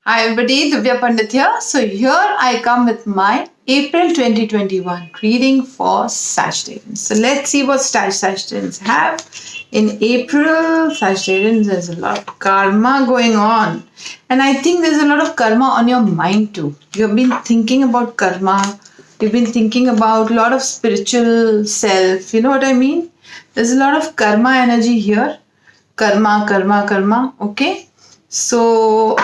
Hi everybody, Divya Pandit here. So here I come with my April 2021 reading for Sagittarians. So let's see what Sagittarians have. In April, Sagittarians, there's a lot of karma going on. And I think there's a lot of karma on your mind too. You've been thinking about karma. You've been thinking about a lot of spiritual self. You know what I mean? There's a lot of karma energy here. Karma. Okay? So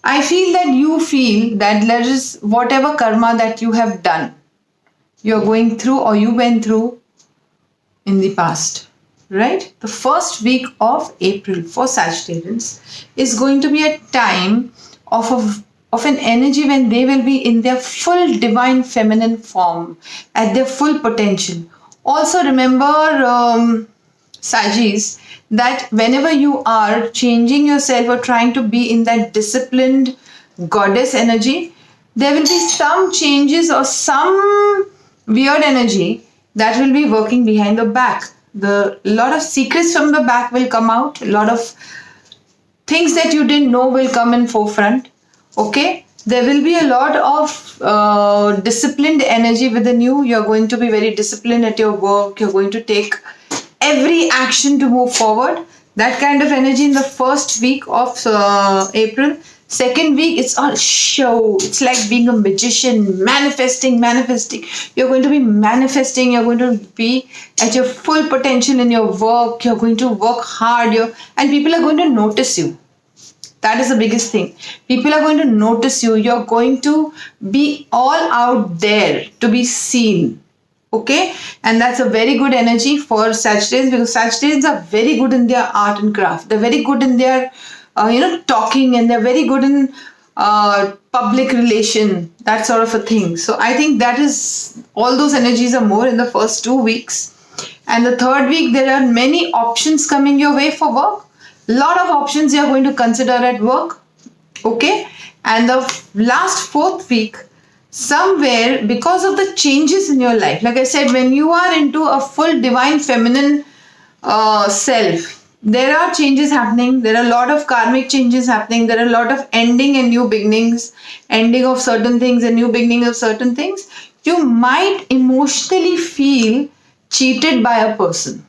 I feel that you feel that there is whatever karma that you have done, you're going through or you went through in the past, right? The first week of April for Sagittarians is going to be a time of an energy when they will be in their full divine feminine form, at their full potential. Also, remember, Saggis, that whenever you are changing yourself or trying to be in that disciplined goddess energy, there will be some changes or some weird energy that will be working behind the back. The lot of secrets from the back will come out. A lot of things that you didn't know will come in forefront. Okay, there will be a lot of disciplined energy within you. You're going to be very disciplined at your work. You're going to take every action to move forward. That kind of energy in the first week of April. Second week, it's all show. It's like being a magician, manifesting. You're going to be manifesting. You're going to be at your full potential in your work. You're going to work hard. And people are going to notice you. That is the biggest thing. People are going to notice you. You're going to be all out there to be seen. Okay, and that's a very good energy for Sagittarians because Sagittarians are very good in their art and craft. They're very good in their, talking, and they're very good in public relation, that sort of a thing. So I think that is all those energies are more in the first 2 weeks, and the third week there are many options coming your way for work. Lot of options you are going to consider at work. Okay, and the last fourth week, somewhere because of the changes in your life, like I said, when you are into a full divine feminine self, there are changes happening. There are a lot of karmic changes happening. There are a lot of ending and new beginnings, ending of certain things and new beginning of certain things. You might emotionally feel cheated by a person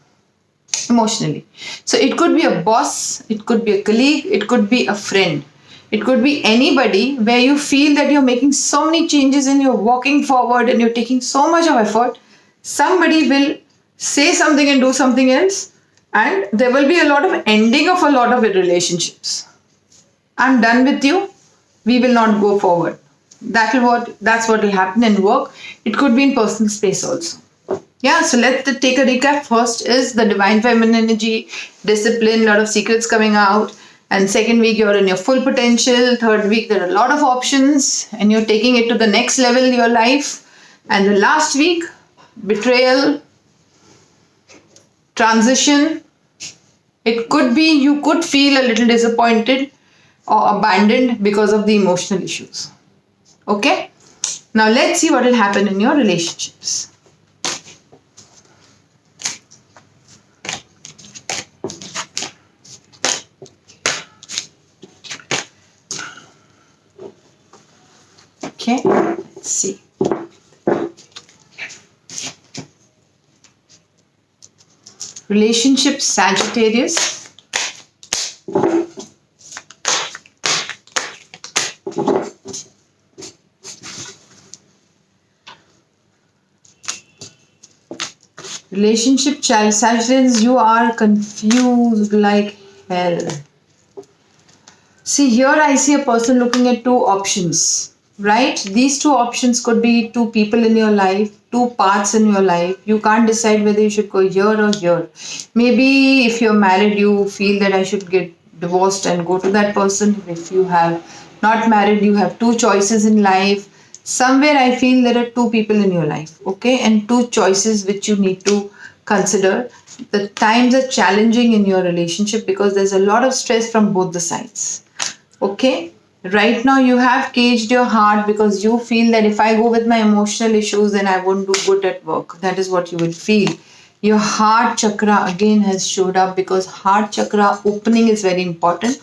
emotionally. So it could be a boss, it could be a colleague, it could be a friend. It could be anybody where you feel that you're making so many changes and you're walking forward and you're taking so much of effort. Somebody will say something and do something else, and there will be a lot of ending of a lot of relationships. I'm done with you. We will not go forward. That's what will happen in work. It could be in personal space also. Yeah, so let's take a recap. First is the divine feminine energy, discipline, a lot of secrets coming out. And second week, you're in your full potential. Third week, there are a lot of options and you're taking it to the next level in your life. And the last week, betrayal, transition. It could be you could feel a little disappointed or abandoned because of the emotional issues. Okay? Now let's see what will happen in your relationships. Okay, let's see. Relationship Sagittarius. Relationship Sagittarius, you are confused like hell. See, here I see a person looking at two options. Right? These two options could be two people in your life, two paths in your life. You can't decide whether you should go here or here. Maybe if you're married, you feel that I should get divorced and go to that person. If you have not married, you have two choices in life. Somewhere I feel there are two people in your life, okay? And two choices which you need to consider. The times are challenging in your relationship because there's a lot of stress from both the sides, okay? Right now you have caged your heart because you feel that if I go with my emotional issues, then I won't do good at work. That is what you will feel. Your heart chakra again has showed up because heart chakra opening is very important.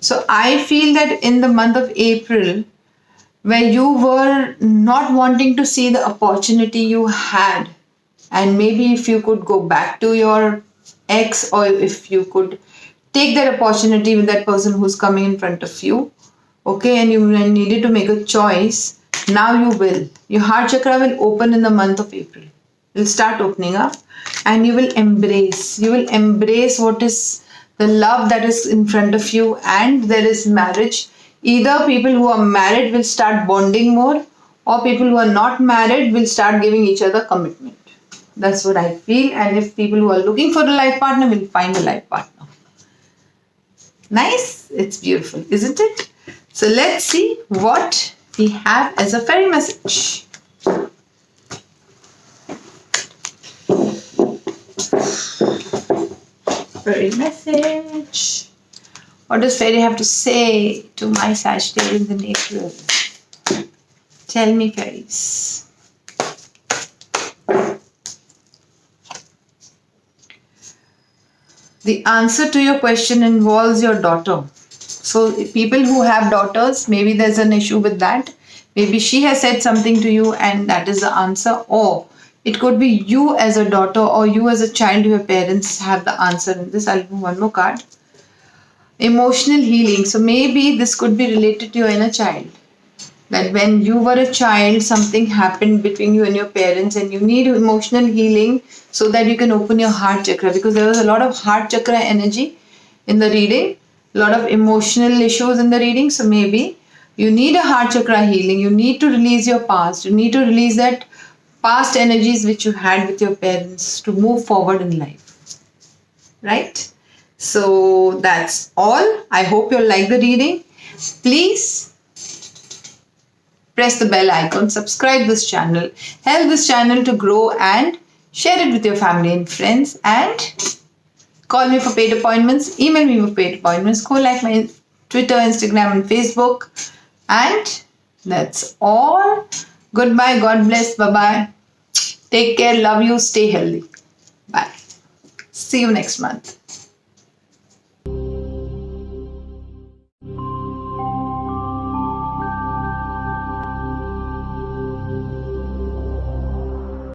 So I feel that in the month of April, where you were not wanting to see the opportunity you had, and maybe if you could go back to your ex, or if you could take that opportunity with that person who's coming in front of you, okay, and you needed to make a choice, now you will. Your heart chakra will open in the month of April. It'll start opening up, and you will embrace what is the love that is in front of you, and there is marriage. Either people who are married will start bonding more, or people who are not married will start giving each other commitment. That's what I feel. And if people who are looking for a life partner will find a life partner. Nice? It's beautiful, isn't it? So let's see what we have as a fairy message. Fairy message. What does fairy have to say to my Sagittarius in April? Tell me, fairies. The answer to your question involves your daughter. So people who have daughters, maybe there's an issue with that. Maybe she has said something to you and that is the answer. Or it could be you as a daughter or you as a child, your parents have the answer in this. I'll do one more card. Emotional healing. So maybe this could be related to your inner child. That when you were a child, something happened between you and your parents and you need emotional healing so that you can open your heart chakra, because there was a lot of heart chakra energy in the reading, a lot of emotional issues in the reading. So maybe you need a heart chakra healing. You need to release your past. You need to release that past energies which you had with your parents to move forward in life. Right? So that's all. I hope you'll like the reading. Please press the bell icon, subscribe this channel, help this channel to grow, and share it with your family and friends. And call me for paid appointments, email me for paid appointments, go like my Twitter, Instagram and Facebook. And that's all. Goodbye, God bless, bye-bye. Take care, love you, stay healthy. Bye. See you next month.